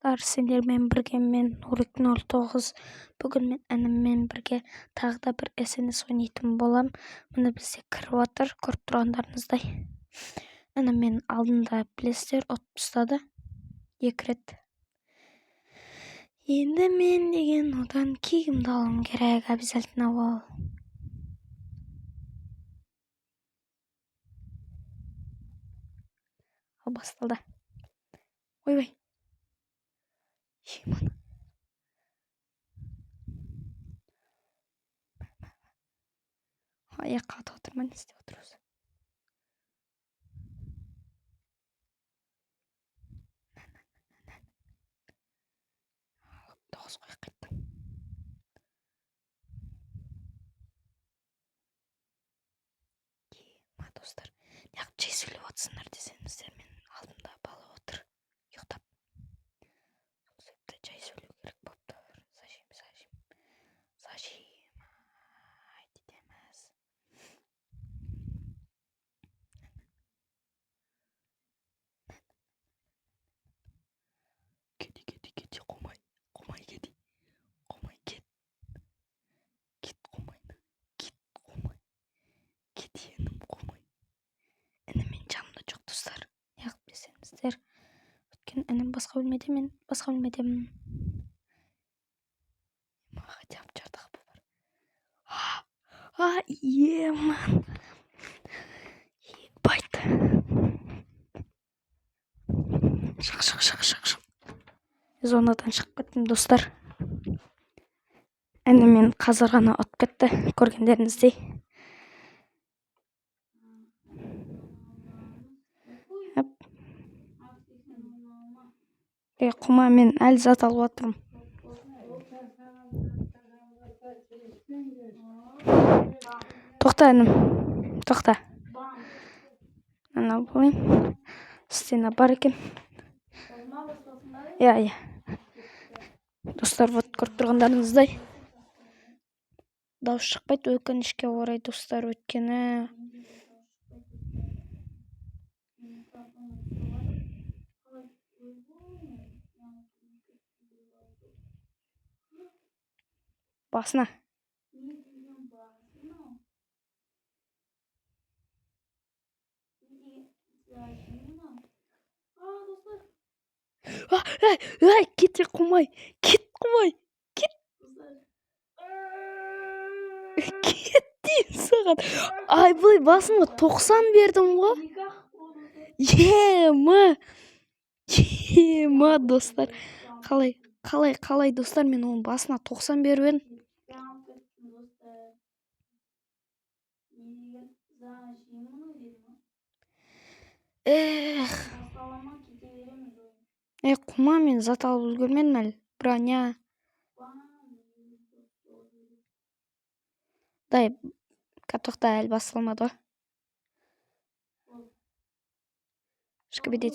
достар, сендермен бірге мен Нурик 09. Бүгін мен ініммен бірге тағы да бір SNS ойнайтын болам. Міне бізде кіріп отыр, көріп тұрғандарыңыздай. Інім мен алдында білесіздер, ұтып тастады 2 рет. Енді мен деген одан киімді алуым керек, обязательно ол. Ал басталды. Ой. Шиман. Аяққа атып отырмын, не істеп отырсыз? Тоғыз қой қайттым. Ма достар, неғып жай сөйлеп отырсыңдар десеңіздер, мен алдымда бала отыр, ұйықтап. Сол себепті жай сөйлеу керек болып тұр. Зачем айтамыз. Кети, қомай, кети. Қомай, кет. Кет, қомайны. Кет, қомай. Кет, енім, қомай. Інім мен жанымда жоқ достар. Неғып десеңіздер. Өткен інім басқа бөлмеде, мен басқа бөлмедемін. Хотя бы жардағы бар. Еман. Ебать. Шық. Зонадан шығып кеттім достар. Інім мен қазір ғана ұтып кетті, көргендеріңіздей. Құма, мен әлі зат алып отырмын. Тоқта інім, тоқта. Ана болайын. Стена бар екен. Иә. Достар, вот көріп тұрғандарыңыздай. Дауыс шықпайды, өкінішке орай достар, өткені. Басына. Кет, қумай. Кет. Кет дейін саған. Ай, бұлай басыма 90 бердім ғой. Ема достар. Қалай достар, мен оның басына 90 беруен. Құма, мен зат алып үлгермедім әлі. Броня. Дай, тоқта, әлі басылмады ғой. Шыққыбеде.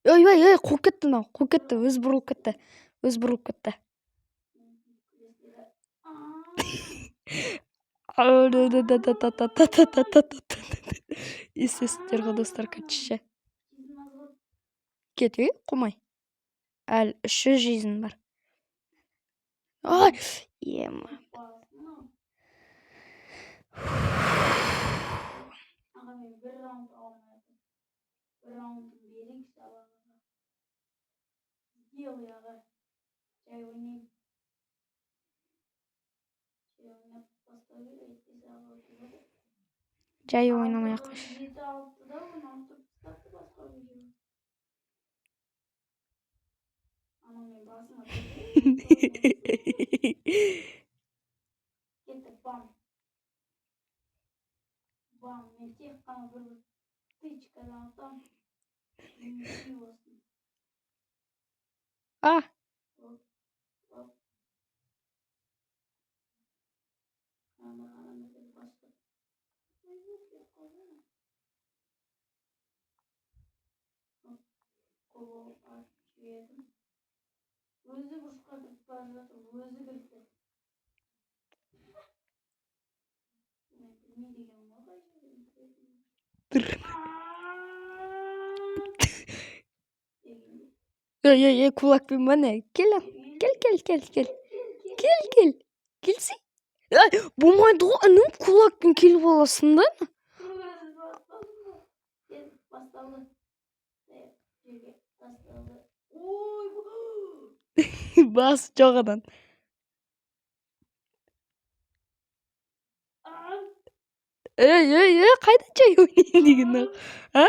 Ой, қуып кетті, өз бұрылып кетті. Естесіздер ғой достар, кәтші. Кет, құмай. Әлі 300 жизнь бар. Ай, ема. Жай ойнамай қойш. Мен тек қана бір тычкадан атам. Өзі бұрышқа кіріп бара жатыр, өзі кірді. Kulakpен bana. Gel lan. Gel. Келсей. Болмайды ғой інім kulakпен келіп аласың да. Бас жоғадан. Қайда жай ойнайын деген ау. А?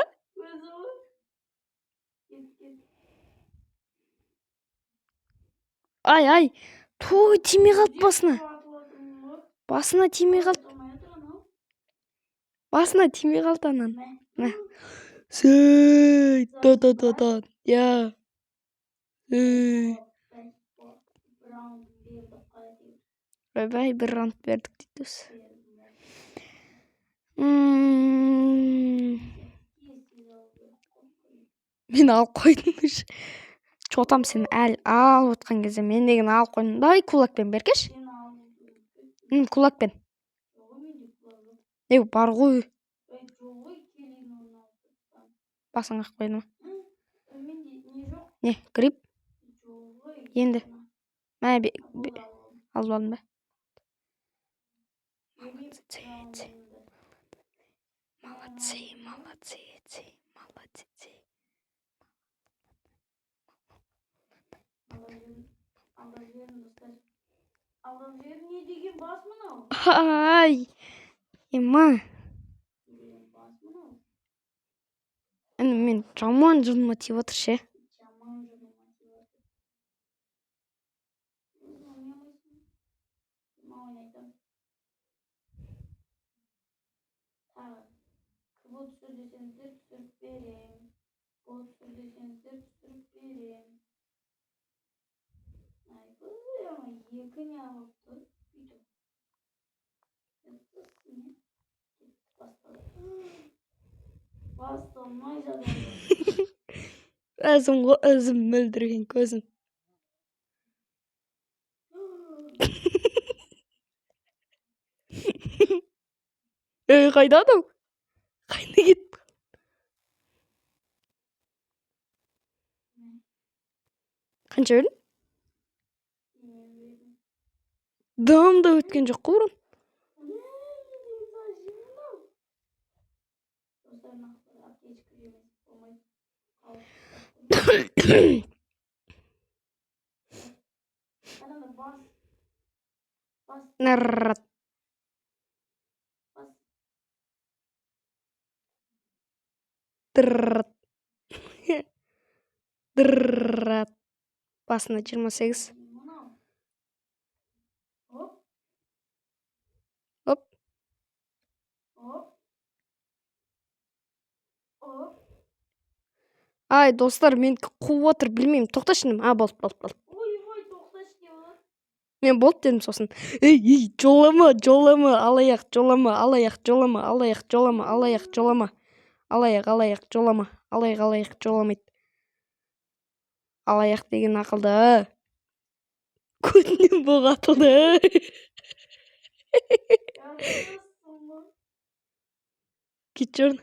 Ай. Той тимей қалды басына. Басына тимей қалды. Басына тимей қалды анан. Мә. Сей. Та. Я. Ойбай, бір раунд бердік дейді осы. Мен алып қойдым уже. Чотам сен әлі алып отқан кезде мен деген алып қойдым. Давай кулакпен бергеш. Кулакпен. Бар ғой. Басын қақ қойдым. Не, грипп? Енді. Мә, алып алдым ба? Молодцы. Ай. Ема. Мен жаман жыныма тиіп отыр ше. Өзім ғой, өзім мөлдірген көзім. Қайда адам? Қайда кетті? Қанша бердің? Дамда өткен жоқ қой бұрын. Наррат. Дыррат. Басына 28. Оп. Ай, достар, мен қуып отыр, білмеймін. Тоқташы інім. Болды. Мен болды дедім сосын. Ей, жолама. Алаяқ, жолама. Алаяқ, жоламайды. Алаяқ деген ақылды. Көтінен боқ атылды. Кет жүрін.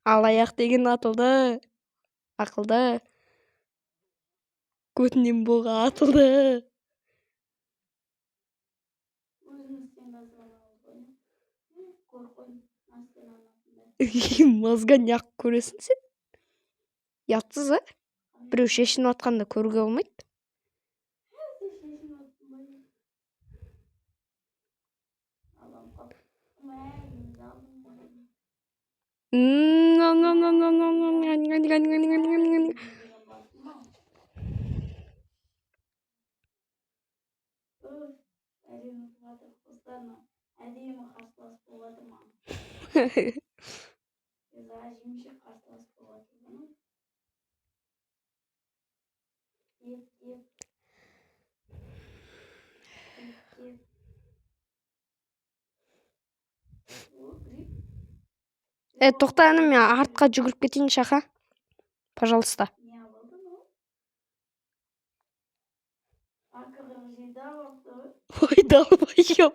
Алаяқ деген атылды. Ақылды. Көтінен боқ атылды. Мазғаньяқ көресің сен? Ятсыз, а? Біреу шешініп атқанда көруге болмайды. Тоқта інім, мен артқа жүгіріп кетейін шақа. Пожалуйста. Ой, долбоёб.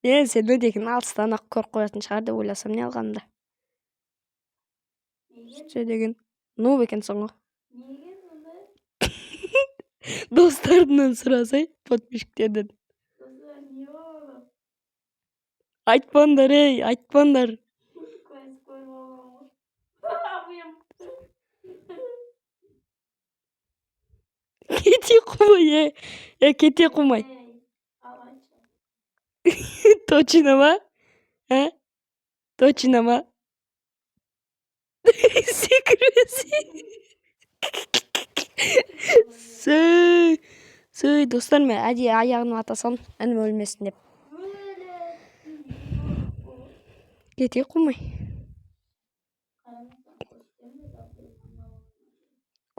Сен өдегін алыстан ақ көріп қоятын шығар деп ойласам не алғанда. Сен деген нуб екенсің ғой. Достарыңнан сұрасай, подписчиктерден. Айтпаңдар, айтпаңдар. Кете қоймай, кете қоймай. Точно ма? Точно ма? Секірмесей. Сөй, достар, мен әдейі аяғын атасам, әнім өлмесін деп. Кете қоймай.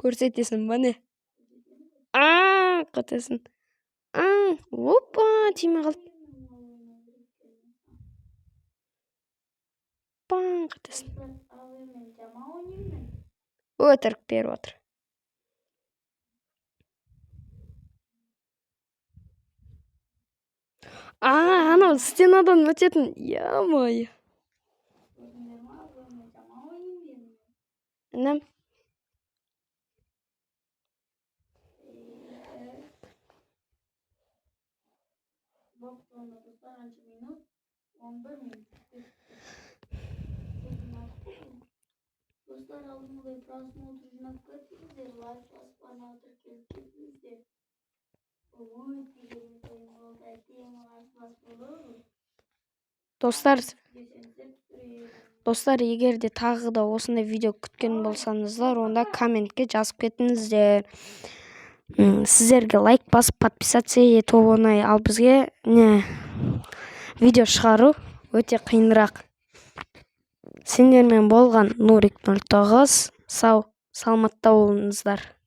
Көрсетесің ба не? Қатесің. Опа, тиме қалды. Қатесің. Өтірік беріп отыр. Анау стенадан өтетін. Я-мой. Інім. Dostlar aldım ve prasma oturucuna katılınızdır. Like basmanı tırkılınızdır. Достар, егер де тағы да осындай видео күткен болсаңыздар, онда комментке жазып кетіңіздер. Сіздерге лайк басып подписация ету оңай, ал бізге видео шығару өте қиынырақ. Сендермен болған Нурик 09. Сау, саламатта болыңыздар.